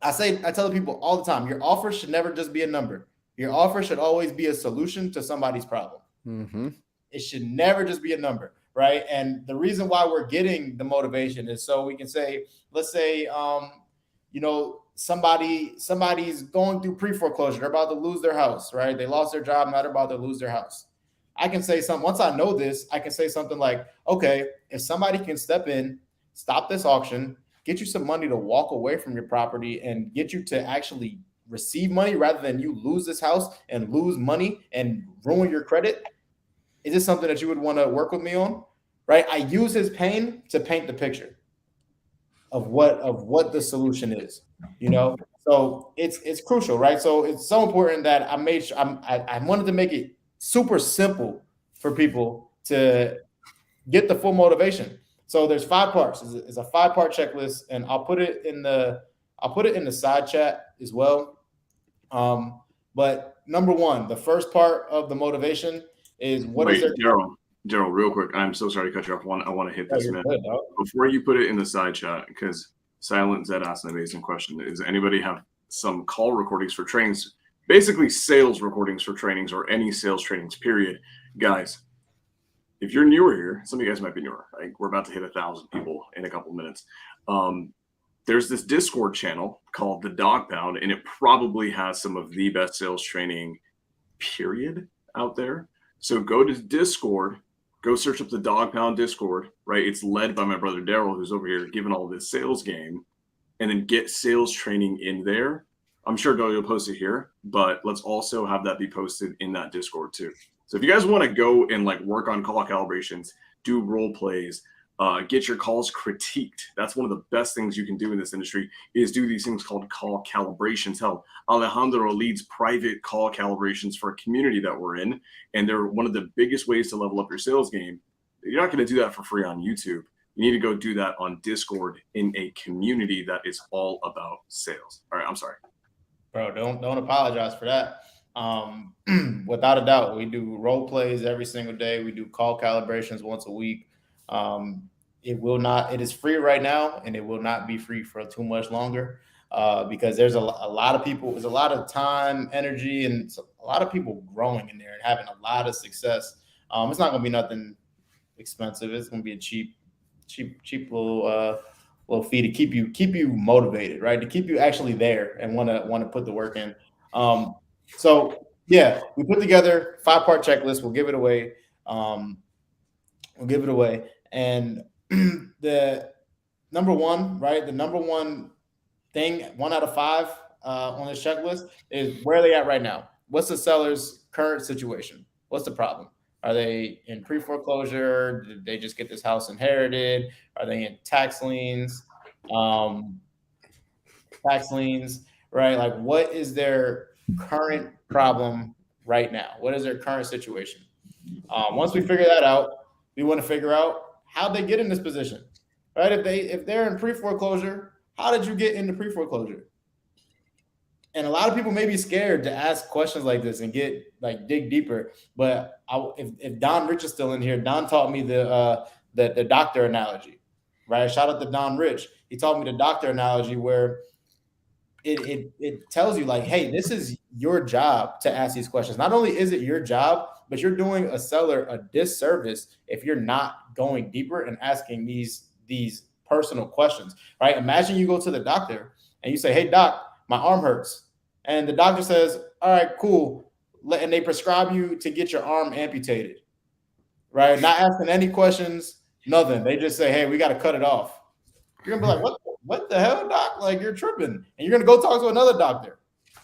I tell people all the time, your offer should never just be a number. Your offer should always be a solution to somebody's problem. Mm-hmm. It should never just be a number, right? And the reason why we're getting the motivation is so we can say, let's say, somebody's going through pre-foreclosure. They're about to lose their house, right? They lost their job, now they're about to lose their house. I can say something, once I know this, I can say something like, okay, if somebody can step in, stop this auction, get you some money to walk away from your property and get you to actually receive money rather than you lose this house and lose money and ruin your credit. Is this something that you would want to work with me on? Right? I use his pain to paint the picture of what the solution is, So it's crucial, right? So it's so important that I wanted to make it super simple for people to get the full motivation. So there's 5 parts. It's a 5-part checklist, and I'll put it in the side chat as well. But number 1, the first part of the motivation is Daryl, real quick. I'm so sorry to cut you off. I want to hit this, man. Before you put it in the side chat, because Silent Zed asked an amazing question. Does anybody have some call recordings for trainings? Basically, sales recordings for trainings or any sales trainings, period. Guys, if you're newer here, some of you guys might be newer. Right? We're about to hit 1,000 people in a couple minutes. There's this Discord channel called The Dog Pound, and it probably has some of the best sales training, period, out there. So go to Discord, go search up The Dog Pound Discord, right? It's led by my brother Daryl, who's over here giving all this sales game, and then get sales training in there. I'm sure Daryl will post it here, but let's also have that be posted in that Discord too. So if you guys want to go and like work on call calibrations, do role plays, get your calls critiqued. That's one of the best things you can do in this industry is do these things called call calibrations. Hell, Alejandro leads private call calibrations for a community that we're in. And they're one of the biggest ways to level up your sales game. You're not going to do that for free on YouTube. You need to go do that on Discord in a community that is all about sales. All right, I'm sorry. Bro, don't apologize for that. Without a doubt, we do role plays every single day. We do call calibrations once a week. It is free right now, and it will not be free for too much longer because there's a lot of people, there's a lot of time, energy, and a lot of people growing in there and having a lot of success. It's not going to be nothing expensive. It's going to be a cheap little fee to keep you motivated, right? To keep you actually there and want to put the work in. So yeah, we put together 5-part checklist. We'll give it away. And the number one, right? The number one thing, 1 out of 5 on this checklist is where are they at right now? What's the seller's current situation? What's the problem? Are they in pre-foreclosure? Did they just get this house inherited? Are they in tax liens? Right? Like what is their current problem right now? What is their current situation? Once we figure that out, we want to figure out how they get in this position, right? If they're in pre-foreclosure, how did you get into pre-foreclosure? And a lot of people may be scared to ask questions like this and dig deeper. But if Don Rich is still in here, Don taught me the doctor analogy, right? Shout out to Don Rich. He taught me the doctor analogy where it tells you like, hey, this is your job to ask these questions. Not only is it your job, but you're doing a seller a disservice if you're not going deeper and asking these personal questions, right? Imagine you go to the doctor and you say, hey, doc, my arm hurts. And the doctor says, all right, cool. And they prescribe you to get your arm amputated, right? Not asking any questions, nothing. They just say, hey, we got to cut it off. You're going to be like, what the hell, doc? Like, you're tripping. And you're going to go talk to another doctor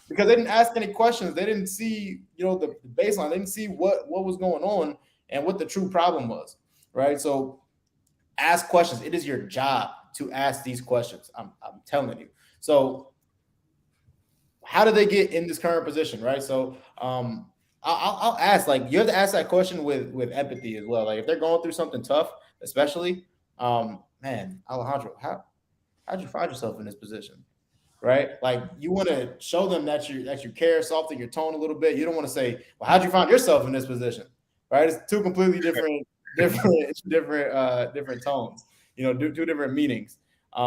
because they didn't ask any questions. They didn't see, the baseline. They didn't see what was going on and what the true problem was, right? So ask questions. It is your job to ask these questions. I'm telling you. So how do they get in this current position, right? So I'll ask, like, you have to ask that question with empathy as well. Like, if they're going through something tough, especially, man, Alejandro, how'd you find yourself in this position, right? Like, you want to show them that you care, soften your tone a little bit. You don't want to say, well, how'd you find yourself in this position, right? It's two completely different tones, two different meanings. So,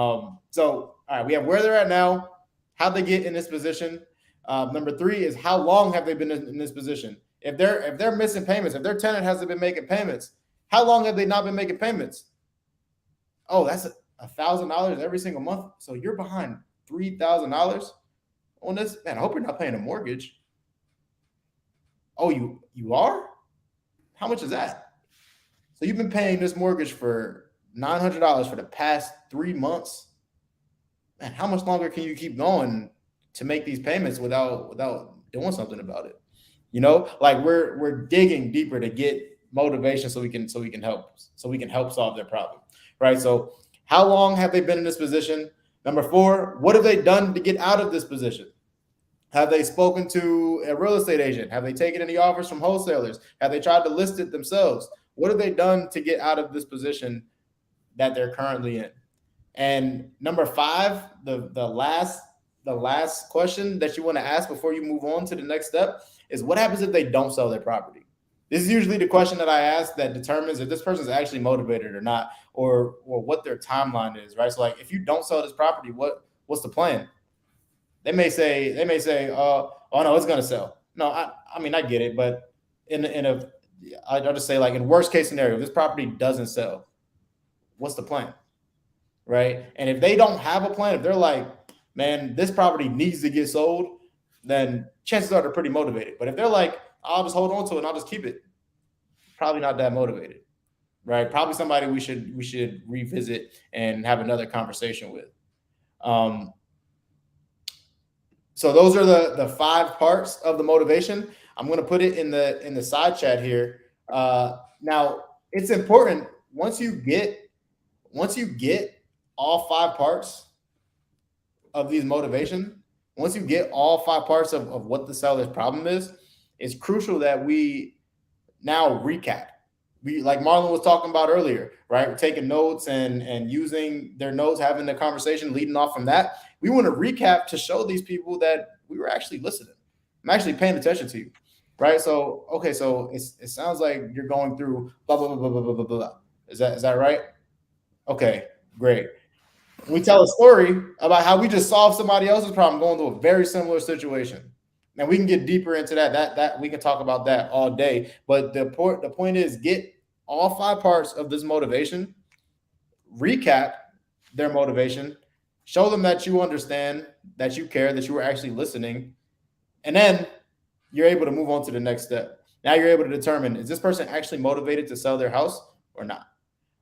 all right, we have where they're at now, how they get in this position. Number 3 is how long have they been in this position? If they're missing payments, if their tenant hasn't been making payments, how long have they not been making payments? Oh, that's $1,000 every single month. So you're behind $3,000 on this. Man, I hope you're not paying a mortgage. Oh, you are? How much is that? So you've been paying this mortgage for $900 for the past 3 months. Man, how much longer can you keep going to make these payments without doing something about it? Like we're digging deeper to get motivation so we can help solve their problem, right? So how long have they been in this position? Number 4, what have they done to get out of this position? Have they spoken to a real estate agent? Have they taken any offers from wholesalers? Have they tried to list it themselves? What have they done to get out of this position that they're currently in? And number 5, the last question that you want to ask before you move on to the next step is, what happens if they don't sell their property? This is usually the question that I ask that determines if this person is actually motivated or not, or what their timeline is, right? So, like, if you don't sell this property, what's the plan? They may say, oh no, it's gonna sell. No, I mean I get it, but I'll just say, like, in worst case scenario, if this property doesn't sell, what's the plan? Right? And if they don't have a plan, if they're like, man, this property needs to get sold, then chances are they're pretty motivated. But if they're like, I'll just hold on to it and I'll just keep it, probably not that motivated, right? Probably somebody we should revisit and have another conversation with. So those are the 5 parts of the motivation. I'm going to put it in the side chat here. Now, it's important once you get all 5 parts of these motivation, once you get all 5 parts of what the seller's problem is, it's crucial that we now recap. We, like Marlon was talking about earlier, right? We're taking notes and using their notes, having the conversation, leading off from that. We want to recap to show these people that we were actually listening. I'm actually paying attention to you, right? So, okay, so it sounds like you're going through blah, blah, blah, blah, blah, blah, blah. Is that right? Okay, great. We tell a story about how we just solved somebody else's problem going through a very similar situation. And we can get deeper into that we can talk about that all day. But the point is, get all 5 parts of this motivation, recap their motivation, show them that you understand, that you care, that you were actually listening, and then you're able to move on to the next step. Now you're able to determine, is this person actually motivated to sell their house or not?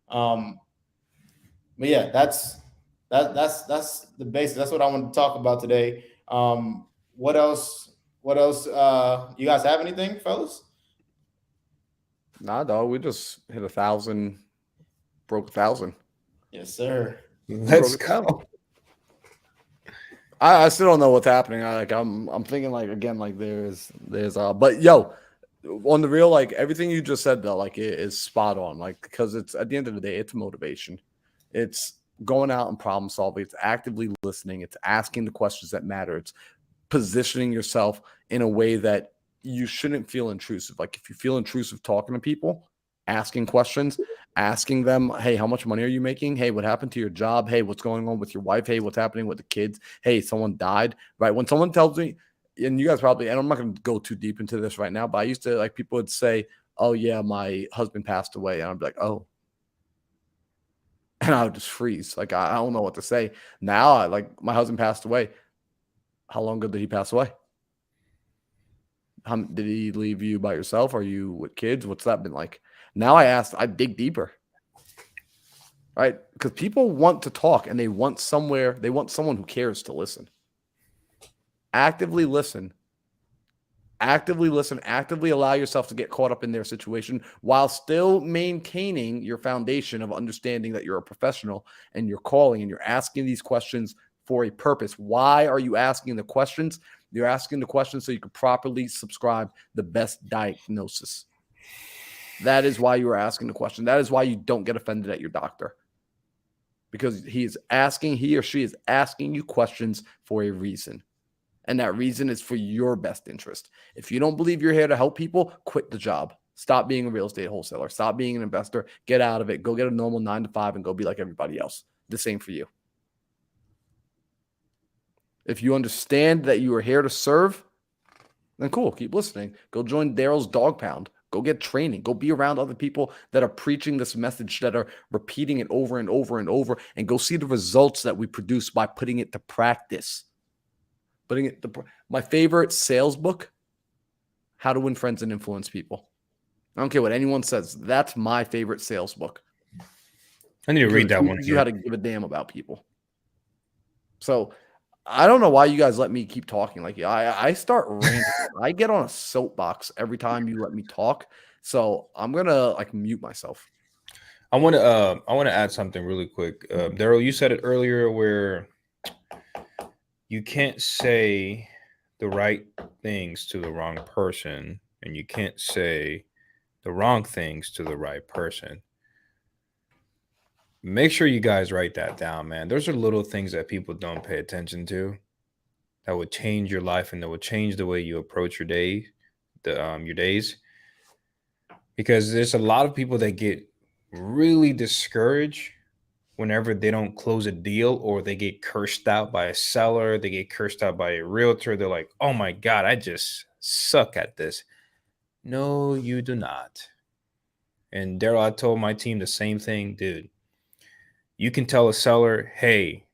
But yeah, that's the basics. That's what I want to talk about today. What else? You guys have anything, fellas? Nah, dog. We just hit 1,000, broke 1,000. Yes, sir. Let's go. I still don't know what's happening. I'm thinking like again like there's but yo, on the real, like everything you just said though, like it is spot on. Like because it's at the end of the day, it's motivation. It's going out and problem solving. It's actively listening. It's asking the questions that matter. It's positioning yourself in a way that you shouldn't feel intrusive. Like if you feel intrusive talking to people, asking questions, asking them, hey, how much money are you making? Hey, what happened to your job? Hey, what's going on with your wife? Hey, what's happening with the kids? Hey, someone died, right? When someone tells me, and you guys probably, and I'm not going to go too deep into this right now, but I used to like people would say, oh, yeah, my husband passed away. And I'd be like, oh, and I would just freeze. Like, I don't know what to say. Now, like, my husband passed away. How long ago did he pass away? Did he leave you by yourself? Are you with kids? What's that been like? Now I dig deeper, right? Because people want to talk and they want someone who cares to listen. Actively listen, actively allow yourself to get caught up in their situation while still maintaining your foundation of understanding that you're a professional and you're calling and you're asking these questions for a purpose. Why are you asking the questions? You're asking the questions so you can properly subscribe the best diagnosis. That is why you are asking the question. That is why you don't get offended at your doctor. Because he or she is asking you questions for a reason. And that reason is for your best interest. If you don't believe you're here to help people, quit the job. Stop being a real estate wholesaler. Stop being an investor. Get out of it. Go get a normal 9 to 5 and go be like everybody else. The same for you. If you understand that you are here to serve, then cool, keep listening. Go join Daryl's Dog Pound. Go get training. Go be around other people that are preaching this message, that are repeating it over and over and over, and go see the results that we produce by putting it to practice. My favorite sales book, How to Win Friends and Influence People. I don't care what anyone says. That's my favorite sales book. I need to read that one. You had to give a damn about people. So I don't know why you guys let me keep talking. Like I start ranting. I get on a soapbox every time you let me talk. So I'm gonna like mute myself. I want to add something really quick. Daryl, you said it earlier where you can't say the right things to the wrong person, and you can't say the wrong things to the right person. Make sure you guys write that down, man. Those are little things that people don't pay attention to that would change your life and that would change the way you approach your day, your days. Because there's a lot of people that get really discouraged whenever they don't close a deal or they get cursed out by a seller, they get cursed out by a realtor. They're like, oh my God, I just suck at this. No, you do not. And Daryl, I told my team the same thing, dude. You can tell a seller, hey,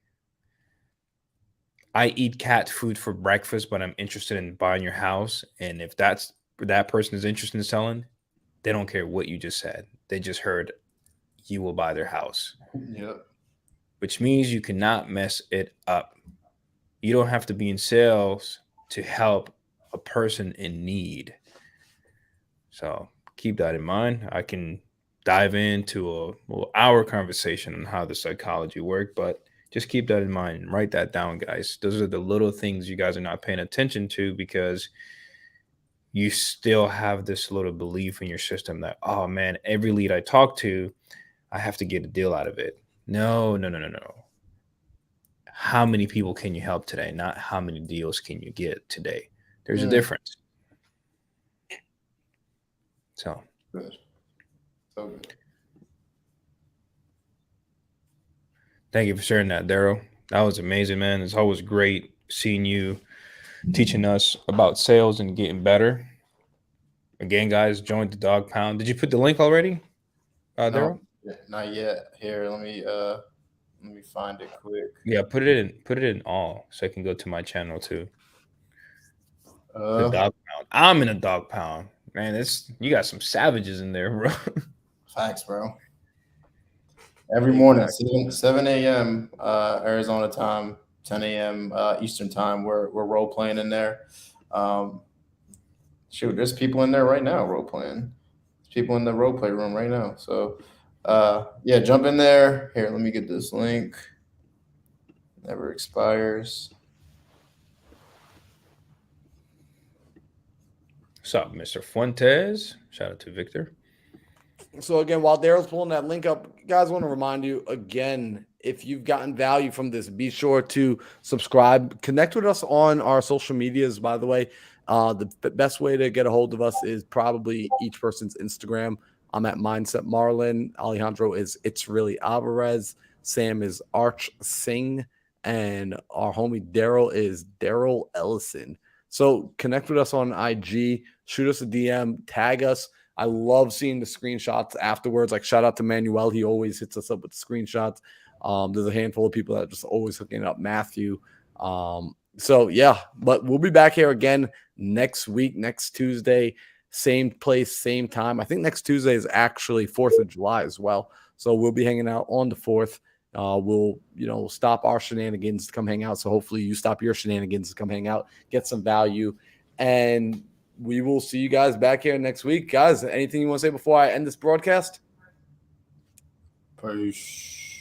I eat cat food for breakfast, but I'm interested in buying your house. And if that person is interested in selling, they don't care what you just said. They just heard you will buy their house. Yep. Which means you cannot mess it up. You don't have to be in sales to help a person in need. So keep that in mind. I can dive into a hour conversation on how the psychology work, but just keep that in mind and write that down, guys. Those are the little things you guys are not paying attention to because you still have this little belief in your system that, oh man, every lead I talk to, I have to get a deal out of it. No. How many people can you help today? Not how many deals can you get today. There's a difference. So Good. So good. Thank you for sharing that, Daryl. That was amazing, man. It's always great seeing you teaching us about sales and getting better. Again, guys, join the Dog Pound. Did you put the link already, Daryl? No, not yet. Here, let me find it quick. Yeah, put it in all so I can go to my channel too. The Dog Pound. I'm in a Dog Pound. Man, you got some savages in there, bro. Facts, bro. Every morning, 7 a.m. Arizona time, 10 a.m. Eastern time, we're role playing in there. Shoot, there's people in there right now role playing. There's people in the role play room right now. So, yeah, jump in there. Here, let me get this link. Never expires. What's up, Mr. Fuentes? Shout out to Victor. So again, while Daryl's pulling that link up, guys, I want to remind you again, if you've gotten value from this, be sure to subscribe. Connect with us on our social medias, by the way. The best way to get a hold of us is probably each person's Instagram. I'm at Mindset Marlin. Alejandro is It's Really Alvarez. Sam is Arch Singh. And our homie Daryl is Daryl Ellison. So connect with us on IG. Shoot us a DM. Tag us. I love seeing the screenshots afterwards. Like, shout out to Manuel. He always hits us up with the screenshots. There's a handful of people that are just always hooking up Matthew. So, yeah, but we'll be back here again next week, next Tuesday, same place, same time. I think next Tuesday is actually 4th of July as well. So we'll be hanging out on the 4th. We'll, stop our shenanigans to come hang out. So hopefully you stop your shenanigans to come hang out, get some value, and we will see you guys back here next week. Guys, anything you want to say before I end this broadcast? Peace.